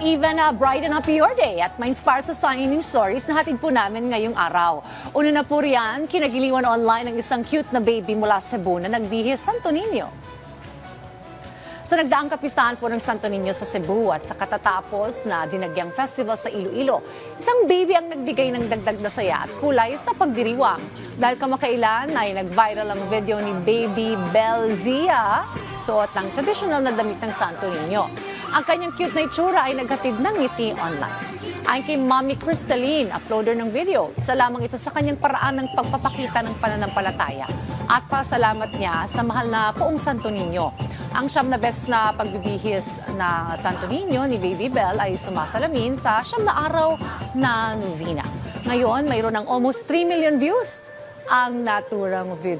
even brighten up your day at ma-inspire sa signing news stories na hatid po namin ngayong araw. Una na po riyan, kinagiliwan online ng isang cute na baby mula Cebu na nagbihis Santo Niño. Sa nagdaang kapistahan po ng Santo Niño sa Cebu at sa katatapos na dinagyang festival sa Iloilo, isang baby ang nagbigay ng dagdag na saya at kulay sa pagdiriwang. Dahil kamakailan ay nag-viral ang video ni Baby Belzia, suot ng traditional na damit ng Santo Niño. Ang kanyang cute na itsura ay naghatid ng ngiti online. Ayon kay Mommy Crystalline, uploader ng video, isa lamang ito sa kanyang paraan ng pagpapakita ng pananampalataya at pasalamat niya sa mahal na poong Santo Niño. Ang siyam na best na pagbibihis na Santo Niño ni Baby Bell ay sumasalamin sa siyam na araw na novena. Ngayon, mayroon ng almost 3 million views ang naturang video.